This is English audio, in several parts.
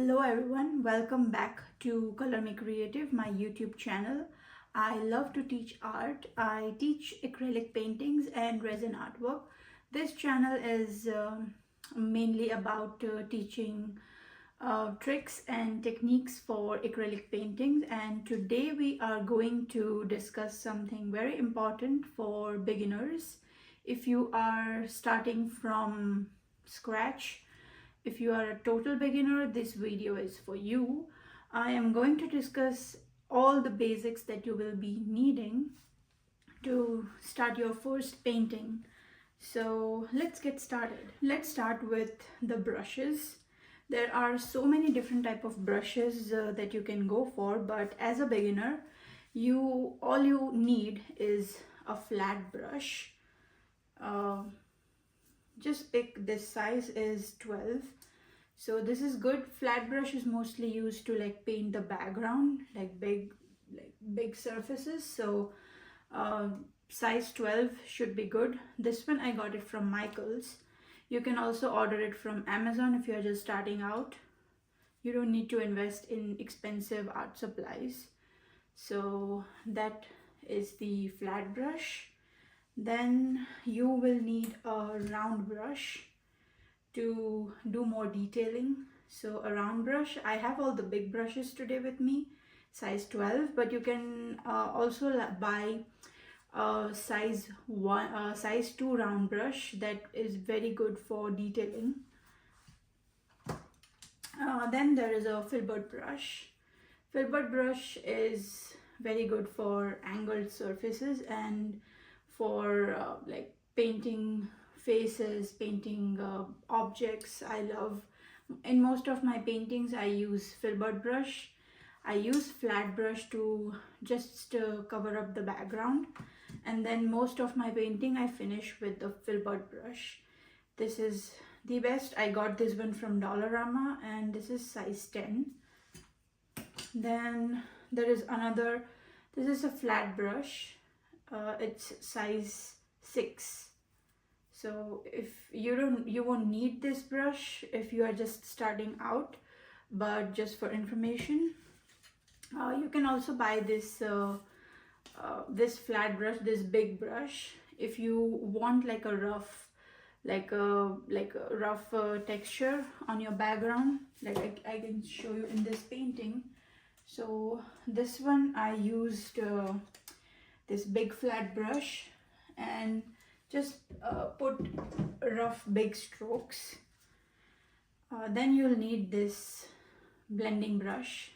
Hello everyone, welcome back to Color Me Creative, my YouTube channel. I love to teach art. I teach acrylic paintings and resin artwork. This channel is mainly about teaching tricks and techniques for acrylic paintings, and today we are going to discuss something very important for beginners. If you are starting from scratch, if you are a total beginner, this video is for you. I am going to discuss all the basics that you will be needing to start your first painting. So let's get started. Let's start with the brushes. There are so many different type of brushes that you can go for, but as a beginner, all you need is a flat brush. Just pick this size is 12, so this is good. Flat brush is mostly used to paint the background, big surfaces, so size 12 should be good. This one I got it from Michael's. You can also order it from Amazon if you're just starting out. You don't need to invest in expensive art supplies. So that is the flat brush. Then you will need a round brush to do more detailing. So a round brush, I have all the big brushes today with me, size 12, but you can also buy a size 2 round brush that is very good for detailing. Then there is a Filbert brush. Filbert brush is very good for angled surfaces and for painting faces, painting objects. I love, in most of my paintings I use Filbert brush. I use flat brush to just cover up the background, and then most of my painting I finish with the Filbert brush. This is the best. I got this one from Dollarama and this is size 10. Then there is another, this is a flat brush. It's size 6. So if you won't need this brush if you are just starting out, but just for information, you can also buy this this flat brush, this big brush, if you want like a rough texture on your background. I can show you in this painting. So this one I used this big flat brush and just put rough big strokes. Then you'll need this blending brush.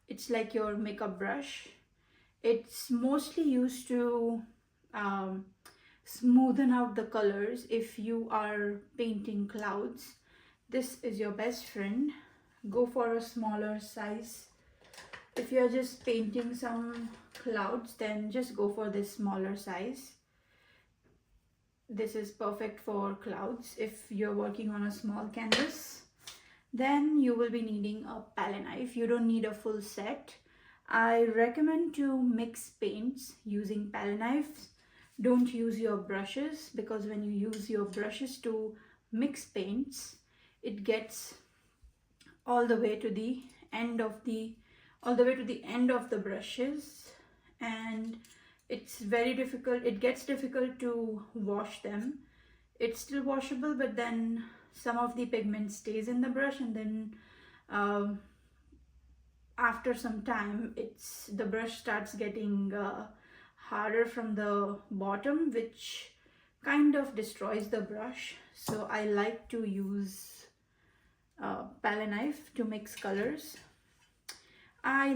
It's like your makeup brush. It's mostly used to smoothen out the colors. If you are painting clouds, this is your best friend. Go for a smaller size. If you're just painting some clouds, then just go for this smaller size. This is perfect for clouds if you're working on a small canvas. Then you will be needing a palette knife. You don't need a full set. I recommend to mix paints using palette knives. Don't use your brushes, because when you use your brushes to mix paints, it gets all the way to the end of the brushes, and it's very difficult. It gets difficult to wash them. It's still washable, but then some of the pigment stays in the brush, and then after some time the brush starts getting harder from the bottom, which kind of destroys the brush. So I like to use palette knife to mix colors. I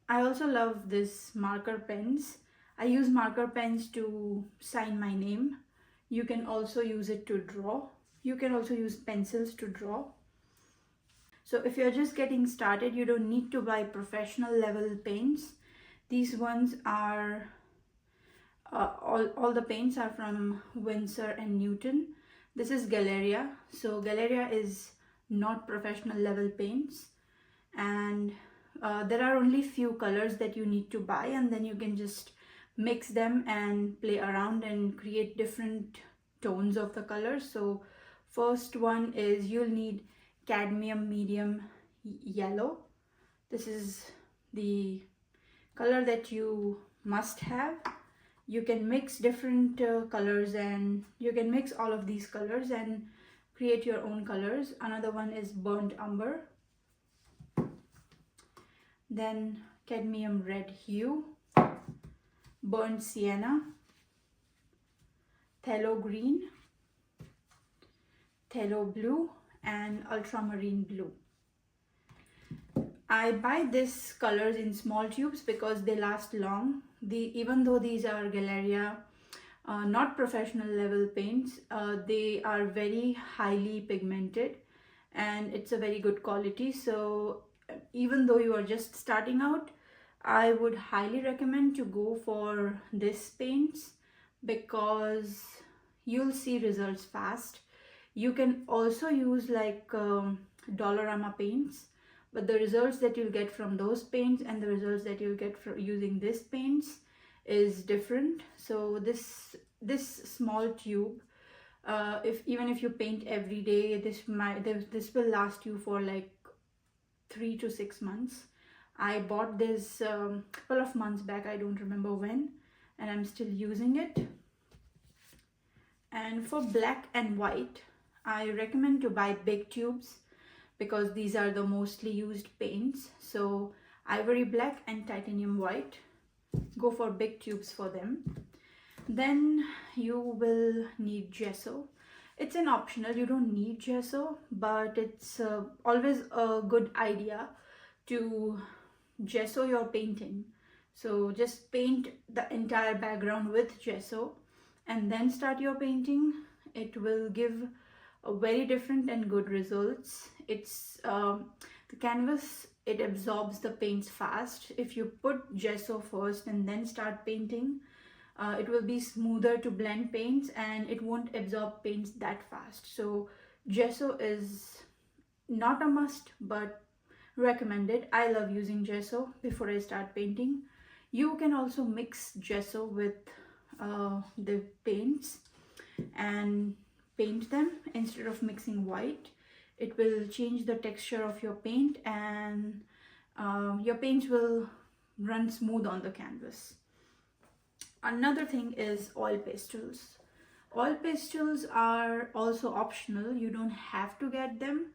also love this marker pens. I use marker pens to sign my name. You can also use it to draw. You can also use pencils to draw. So if you're just getting started, you don't need to buy professional level paints. These ones are all the paints are from Winsor and Newton. This is Galleria. So Galleria is not professional level paints, and there are only few colors that you need to buy, and then you can just mix them and play around and create different tones of the colors. So first one is, you'll need cadmium medium yellow. This is the color that you must have. You can mix different colors, and you can mix all of these colors and create your own colors. Another one is burnt umber, then cadmium red hue, burnt sienna, phthalo green, phthalo blue, and ultramarine blue. I buy these colors in small tubes because they last long. Even though these are Galleria, not professional level paints, they are very highly pigmented and it's a very good quality. So even though you are just starting out, I would highly recommend to go for this paints because you'll see results fast. You can also use like Dollarama paints, but the results that you'll get from those paints and the results that you'll get from using this paints is different. So this small tube, even if you paint every day, this will last you for like 3 to 6 months. I bought this couple of months back, I don't remember when, and I'm still using it. And for black and white, I recommend to buy big tubes because these are the mostly used paints. So ivory black and titanium white, go for big tubes for them. Then you will need gesso. It's an optional, you don't need gesso, but it's always a good idea to gesso your painting. So just paint the entire background with gesso and then start your painting. It will give a very different and good results. It's the canvas, it absorbs the paints fast. If you put gesso first and then start painting, it will be smoother to blend paints and it won't absorb paints that fast. So gesso is not a must, but recommended. I love using gesso before I start painting. You can also mix gesso with the paints and paint them instead of mixing white. It will change the texture of your paint and your paints will run smooth on the canvas. Another thing is oil pastels. Oil pastels are also optional, you don't have to get them.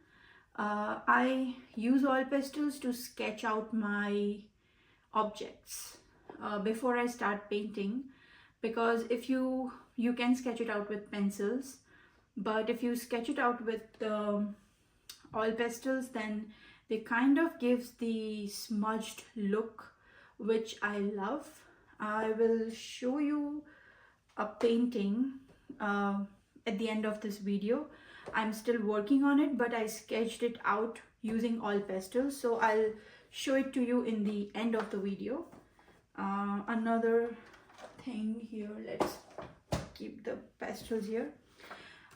I use oil pastels to sketch out my objects before I start painting, because if you can sketch it out with pencils, but if you sketch it out with oil pastels, then they kind of gives the smudged look, which I love. I will show you a painting at the end of this video. I'm still working on it, but I sketched it out using oil pastels, so I'll show it to you in the end of the video. Another thing here, let's keep the pastels here.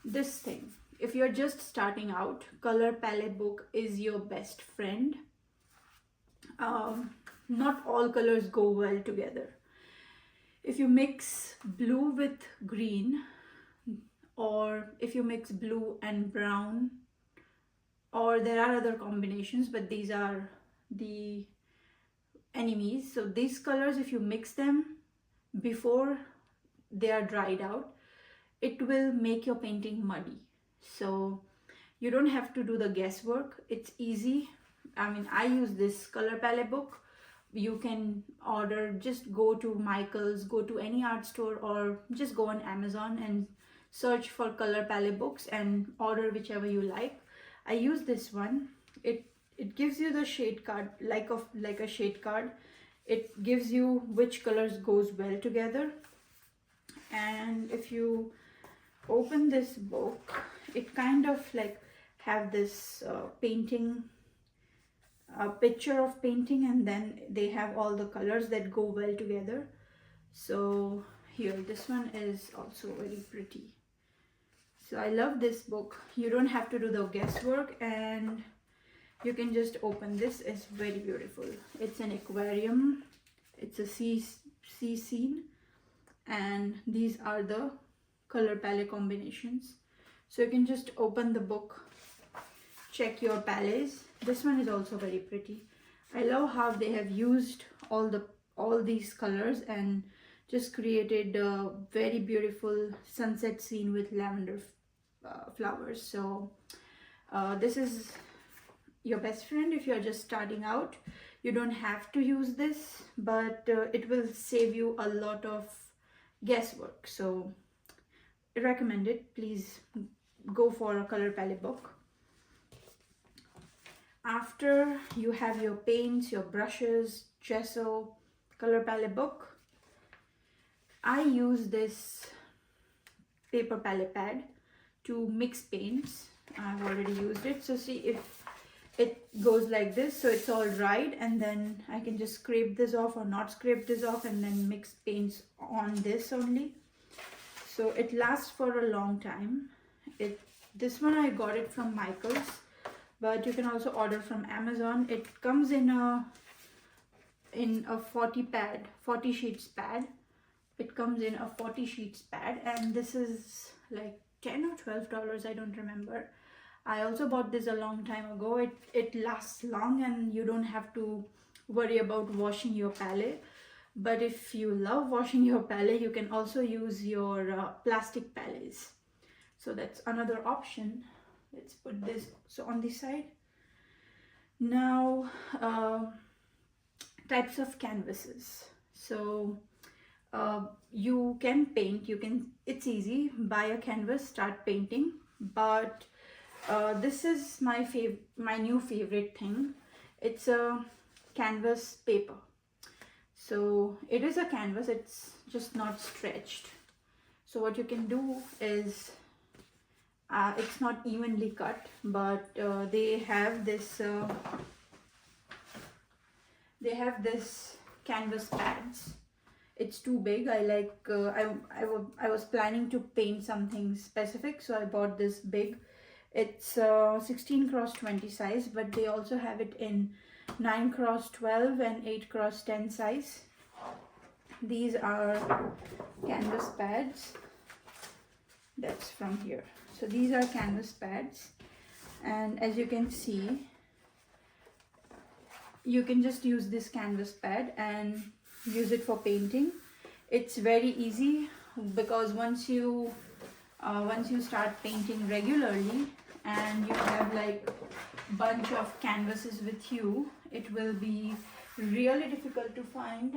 This thing, if you're just starting out, color palette book is your best friend. Not all colors go well together. If you mix blue with green, or if you mix blue and brown, or there are other combinations, but these are the enemies. So these colors, if you mix them before they are dried out, it will make your painting muddy. So you don't have to do the guesswork, it's easy. I mean, I use this color palette book. You can order, just go to Michael's, go to any art store, or just go on Amazon and search for color palette books and order whichever you like. I use this one. It gives you the shade card, like a shade card. It gives you which colors goes well together. And if you open this book, it kind of like have this painting, a picture of painting, and then they have all the colors that go well together. So here, this one is also very pretty. So I love this book. You don't have to do the guesswork and you can just open this. It's very beautiful. It's an aquarium, it's a sea scene, and these are the color palette combinations. So you can just open the book check your palettes. This one is also very pretty. I love how they have used all these colors and just created a very beautiful sunset scene with lavender flowers. So this is your best friend if you're just starting out. You don't have to use this, but it will save you a lot of guesswork. So I recommend it. Please go for a color palette book. After you have your paints, your brushes, gesso, color palette book, I use this paper palette pad to mix paints. I've already used it. So see, if it goes like this, so it's all dried, and then I can just scrape this off or not scrape this off and then mix paints on this only. So it lasts for a long time. This one I got it from Michael's, but you can also order from Amazon. It comes in a 40 sheets pad. It comes in a 40 sheets pad, and this is like $10 or $12, I don't remember. I also bought this a long time ago. It lasts long and you don't have to worry about washing your palette. But if you love washing your palette, you can also use your plastic palettes. So that's another option. Let's put this on this side. Now, types of canvases. So you can paint. It's easy. Buy a canvas, start painting. But this is my new favorite thing. It's a canvas paper. So it is a canvas, it's just not stretched. So what you can do is, it's not evenly cut, but they have this canvas pads. It's too big. I was planning to paint something specific, so I bought this big. It's 16x20 size, but they also have it in 9x12 and 8x10 size. These are canvas pads. That's from here. So these are canvas pads, and as you can see, you can just use this canvas pad and use it for painting. It's very easy because once you start painting regularly and you have like bunch of canvases with you, it will be really difficult to find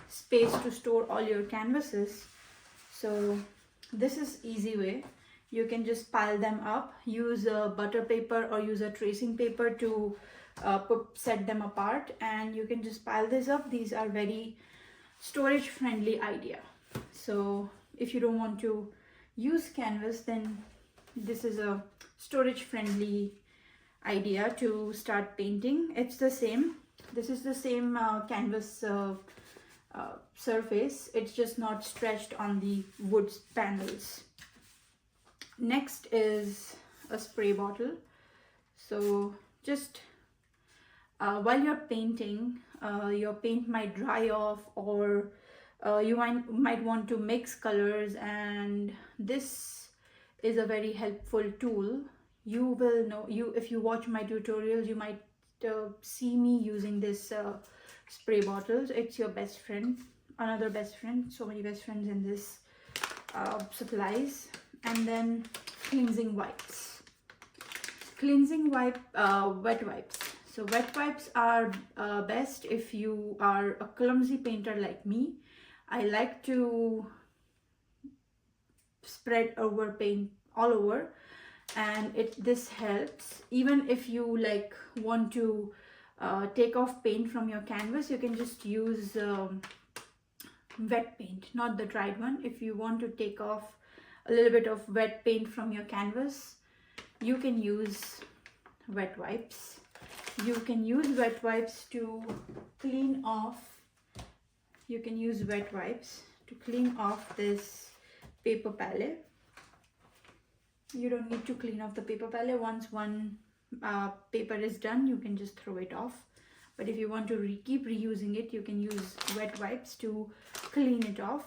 space to store all your canvases. So this is easy way. You can just pile them up, use a butter paper or use a tracing paper to set them apart, and you can just pile this up. These are very storage friendly idea. So if you don't want to use canvas, then this is a storage friendly idea to start painting. It's the same. This is the same canvas surface. It's just not stretched on the wood panels. Next is a spray bottle. So just while you're painting, your paint might dry off, or you might want to mix colors, and this is a very helpful tool. You will know, if you watch my tutorials, you might see me using this spray bottles. It's your best friend, another best friend. So many best friends in this supplies. And then cleansing wipes. Wet wipes. So wet wipes are best if you are a clumsy painter like me. I like to spread over paint all over, and this helps. Even if you like want to take off paint from your canvas, you can just use wet paint, not the dried one. If you want to take off a little bit of wet paint from your canvas, you can use wet wipes. You can use wet wipes to clean off. You can use wet wipes to clean off this paper palette. You don't need to clean off the paper palette. Once one paper is done, you can just throw it off. But if you want to keep reusing it, you can use wet wipes to clean it off.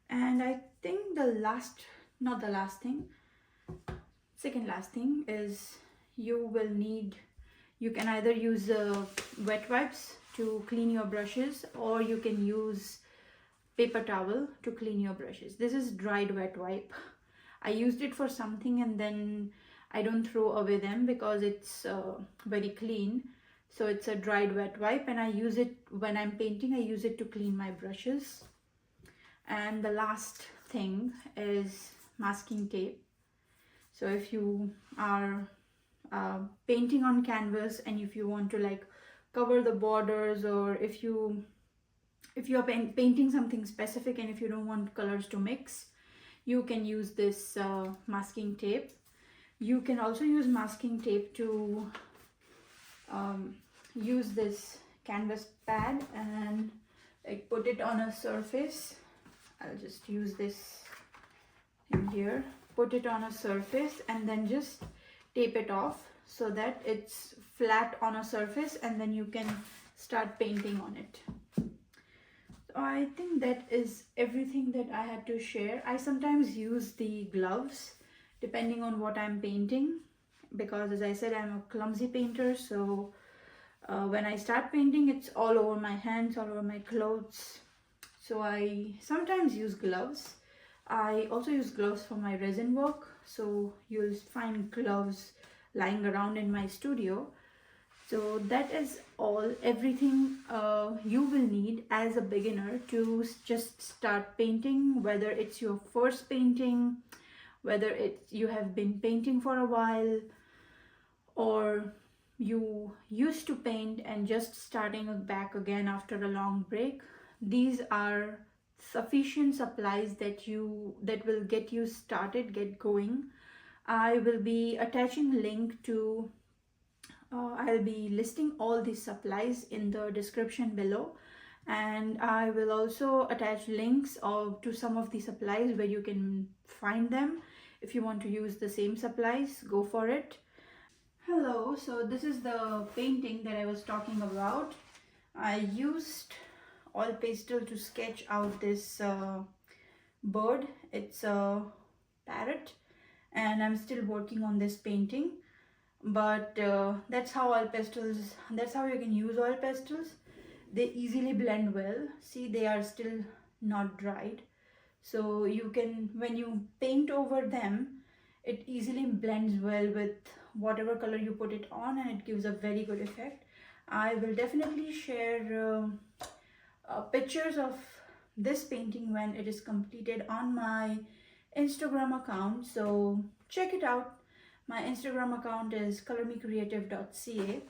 And I think second last thing is you will need, you can either use wet wipes to clean your brushes, or you can use paper towel to clean your brushes. This is dried wet wipe. I used it for something and then I don't throw away them because it's very clean. So it's a dried wet wipe, and I use it when I'm painting. I use it to clean my brushes. And the last thing is masking tape. So if you are painting on canvas and if you want to like cover the borders, or if you are painting something specific and if you don't want colors to mix, you can use this masking tape. You can also use masking tape to use this canvas pad and like put it on a surface. I'll just use this in here, put it on a surface and then just tape it off so that it's flat on a surface, and then you can start painting on it. I think that is everything that I had to share. I sometimes use the gloves depending on what I'm painting, because as I said, I'm a clumsy painter, so when I start painting, it's all over my hands, all over my clothes. So I sometimes use gloves. I also use gloves for my resin work, so you'll find gloves lying around in my studio. So that is all, everything you will need as a beginner to just start painting, whether it's your first painting, whether you have been painting for a while, or you used to paint and just starting back again after a long break. These are sufficient supplies that will get you started, get going. I will be attaching a link to I'll be listing all these supplies in the description below, and I will also attach links to some of the supplies where you can find them. If you want to use the same supplies, go for it. Hello, so this is the painting that I was talking about. I used oil pastel to sketch out this bird. It's a parrot, and I'm still working on this painting. But that's how you can use oil pastels. They easily blend well. See, they are still not dried, so you can, when you paint over them, it easily blends well with whatever color you put it on, and it gives a very good effect. I will definitely share pictures of this painting when it is completed on my Instagram account, so check it out. My Instagram account is colormecreative.ca.